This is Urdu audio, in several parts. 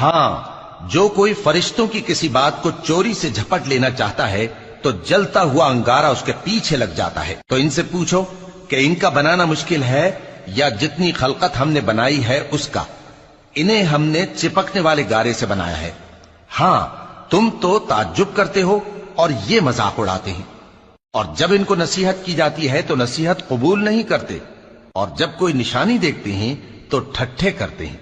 ہاں، جو کوئی فرشتوں کی کسی بات کو چوری سے جھپٹ لینا چاہتا ہے تو جلتا ہوا انگارہ اس کے پیچھے لگ جاتا ہے۔ تو ان سے پوچھو کہ ان کا بنانا مشکل ہے یا جتنی خلقت ہم نے بنائی ہے اس کا؟ انہیں ہم نے چپکنے والے گارے سے بنایا ہے۔ ہاں، تم تو تعجب کرتے ہو اور یہ مذاق اڑاتے ہیں، اور جب ان کو نصیحت کی جاتی ہے تو نصیحت قبول نہیں کرتے، اور جب کوئی نشانی دیکھتے ہیں تو ٹھٹھے کرتے ہیں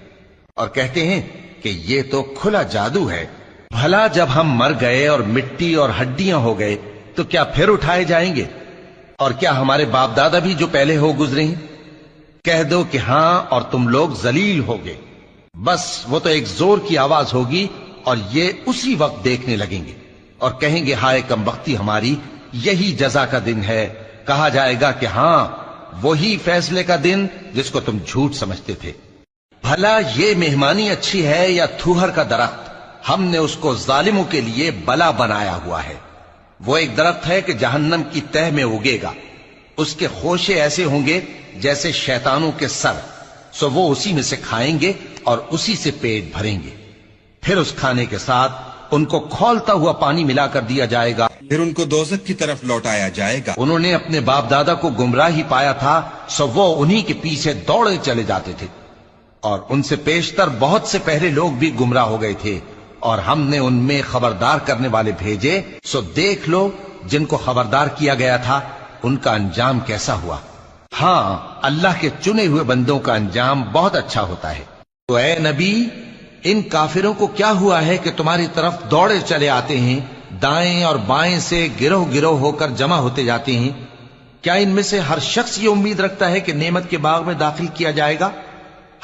اور کہتے ہیں کہ یہ تو کھلا جادو ہے۔ بھلا جب ہم مر گئے اور مٹی اور ہڈیاں ہو گئے تو کیا پھر اٹھائے جائیں گے؟ اور کیا ہمارے باپ دادا بھی جو پہلے ہو گزرے ہیں؟ کہہ دو کہ ہاں، اور تم لوگ ذلیل ہوگے۔ بس وہ تو ایک زور کی آواز ہوگی اور یہ اسی وقت دیکھنے لگیں گے اور کہیں گے ہائے کم بختی ہماری، یہی جزا کا دن ہے۔ کہا جائے گا کہ ہاں، وہی فیصلے کا دن جس کو تم جھوٹ سمجھتے تھے۔ بھلا یہ مہمانی اچھی ہے یا تھوہر کا درخت؟ ہم نے اس کو ظالموں کے لیے بلا بنایا ہوا ہے۔ وہ ایک درخت ہے کہ جہنم کی تہ میں اگے گا، اس کے خوشے ایسے ہوں گے جیسے شیطانوں کے سر، سو وہ اسی میں سے کھائیں گے اور اسی سے پیٹ بھریں گے۔ پھر اس کھانے کے ساتھ ان کو کھولتا ہوا پانی ملا کر دیا جائے گا، پھر ان کو دوزخ کی طرف لوٹایا جائے گا۔ انہوں نے اپنے باپ دادا کو گمراہی پایا تھا، سو وہ انہی کے پیچھے دوڑے چلے جاتے تھے، اور ان سے پیشتر بہت سے پہلے لوگ بھی گمراہ ہو گئے تھے، اور ہم نے ان میں خبردار کرنے والے بھیجے، سو دیکھ لو جن کو خبردار کیا گیا تھا ان کا انجام کیسا ہوا۔ ہاں، اللہ کے چنے ہوئے بندوں کا انجام بہت اچھا ہوتا ہے۔ تو اے نبی، ان کافروں کو کیا ہوا ہے کہ تمہاری طرف دوڑے چلے آتے ہیں، دائیں اور بائیں سے گروہ گروہ ہو کر جمع ہوتے جاتے ہیں؟ کیا ان میں سے ہر شخص یہ امید رکھتا ہے کہ نعمت کے باغ میں داخل کیا جائے گا؟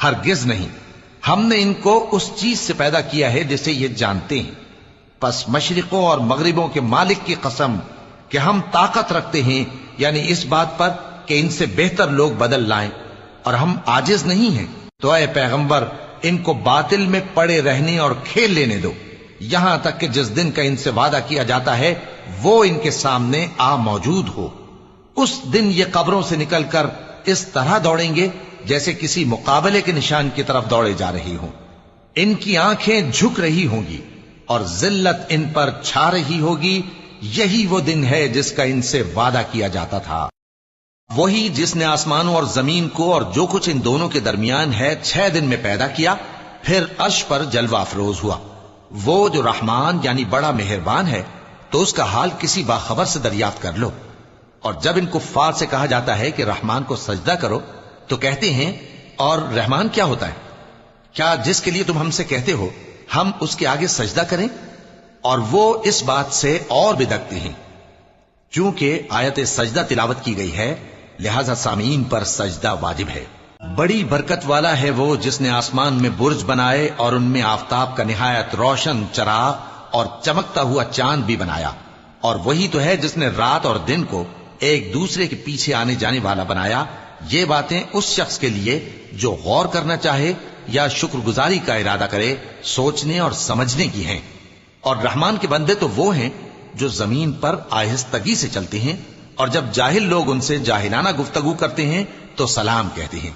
ہرگز نہیں۔ ہم نے ان کو اس چیز سے پیدا کیا ہے جسے یہ جانتے ہیں۔ پس مشرقوں اور مغربوں کے مالک کی قسم کہ ہم طاقت رکھتے ہیں، یعنی اس بات پر کہ ان سے بہتر لوگ بدل لائیں، اور ہم عاجز نہیں ہیں۔ تو اے پیغمبر، ان کو باطل میں پڑے رہنے اور کھیل لینے دو، یہاں تک کہ جس دن کا ان سے وعدہ کیا جاتا ہے وہ ان کے سامنے آ موجود ہو۔ اس دن یہ قبروں سے نکل کر اس طرح دوڑیں گے جیسے کسی مقابلے کے نشان کی طرف دوڑے جا رہی ہوں۔ ان کی آنکھیں جھک رہی ہوں گی اور ذلت ان پر چھا رہی ہوگی۔ یہی وہ دن ہے جس کا ان سے وعدہ کیا جاتا تھا۔ وہی جس نے آسمانوں اور زمین کو اور جو کچھ ان دونوں کے درمیان ہے 6 دن میں پیدا کیا، پھر عرش پر جلوہ افروز ہوا۔ وہ جو رحمان یعنی بڑا مہربان ہے، تو اس کا حال کسی باخبر سے دریافت کر لو۔ اور جب ان کفار سے کہا جاتا ہے کہ رحمان کو سجدہ کرو تو کہتے ہیں اور رحمان کیا ہوتا ہے؟ کیا جس کے لیے تم ہم سے کہتے ہو ہم اس کے آگے سجدہ کریں؟ اور وہ اس بات سے اور بدکتے ہیں۔ چونکہ آیت سجدہ تلاوت کی گئی ہے لہذا سامعین پر سجدہ واجب ہے۔ بڑی برکت والا ہے وہ جس نے آسمان میں برج بنائے اور ان میں آفتاب کا نہایت روشن چراغ اور چمکتا ہوا چاند بھی بنایا، اور وہی تو ہے جس نے رات اور دن کو ایک دوسرے کے پیچھے آنے جانے والا بنایا۔ یہ باتیں اس شخص کے لیے جو غور کرنا چاہے یا شکر گزاری کا ارادہ کرے سوچنے اور سمجھنے کی ہیں۔ اور رحمان کے بندے تو وہ ہیں جو زمین پر آہستگی سے چلتے ہیں، اور جب جاہل لوگ ان سے جاہلانہ گفتگو کرتے ہیں تو سلام کہتے ہیں۔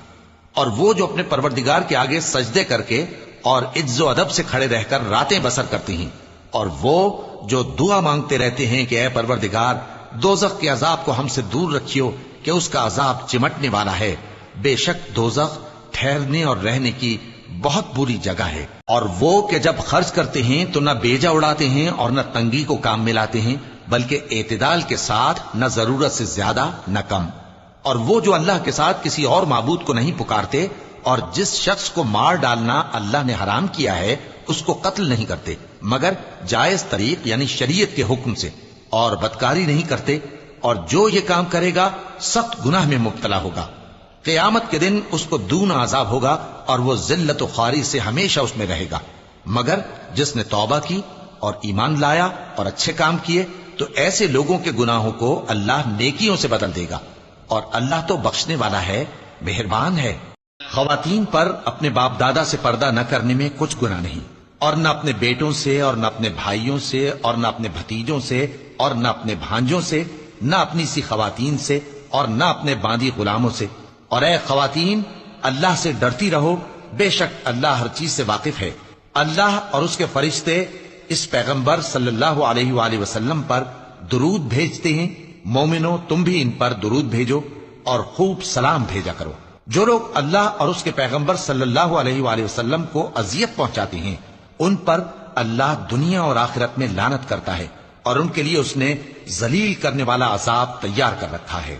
اور وہ جو اپنے پروردگار کے آگے سجدے کر کے اور عجز و ادب سے کھڑے رہ کر راتیں بسر کرتے ہیں، اور وہ جو دعا مانگتے رہتے ہیں کہ اے پروردگار، دوزخ کے عذاب کو ہم سے دور رکھیو کہ اس کا عذاب چمٹنے والا ہے۔ بے شک دوزخ ٹھہرنے اور رہنے کی بہت بری جگہ ہے۔ اور وہ کہ جب خرچ کرتے ہیں تو نہ بیجا اڑاتے ہیں اور نہ تنگی کو کام میں لاتے ہیں، بلکہ اعتدال کے ساتھ، نہ ضرورت سے زیادہ نہ کم۔ اور وہ جو اللہ کے ساتھ کسی اور معبود کو نہیں پکارتے، اور جس شخص کو مار ڈالنا اللہ نے حرام کیا ہے اس کو قتل نہیں کرتے مگر جائز طریق یعنی شریعت کے حکم سے، اور بدکاری نہیں کرتے، اور جو یہ کام کرے گا سخت گناہ میں مبتلا ہوگا۔ قیامت کے دن اس کو دونا عذاب ہوگا اور وہ ذلت و خواری سے ہمیشہ اس میں رہے گا، مگر جس نے توبہ کی اور ایمان لایا اور اچھے کام کیے تو ایسے لوگوں کے گناہوں کو اللہ نیکیوں سے بدل دے گا، اور اللہ تو بخشنے والا ہے، مہربان ہے۔ خواتین پر اپنے باپ دادا سے پردہ نہ کرنے میں کچھ گناہ نہیں، اور نہ اپنے بیٹوں سے اور نہ اپنے بھائیوں سے اور نہ اپنے بھتیجوں سے اور نہ اپنے بھانجوں سے، نہ اپنی سی خواتین سے اور نہ اپنے باندی غلاموں سے۔ اور اے خواتین، اللہ سے ڈرتی رہو، بے شک اللہ ہر چیز سے واقف ہے۔ اللہ اور اس کے فرشتے اس پیغمبر صلی اللہ علیہ وآلہ وسلم پر درود بھیجتے ہیں، مومنو تم بھی ان پر درود بھیجو اور خوب سلام بھیجا کرو۔ جو لوگ اللہ اور اس کے پیغمبر صلی اللہ علیہ وآلہ وسلم کو اذیت پہنچاتے ہیں ان پر اللہ دنیا اور آخرت میں لعنت کرتا ہے، اور ان کے لیے اس نے ذلیل کرنے والا عذاب تیار کر رکھا ہے۔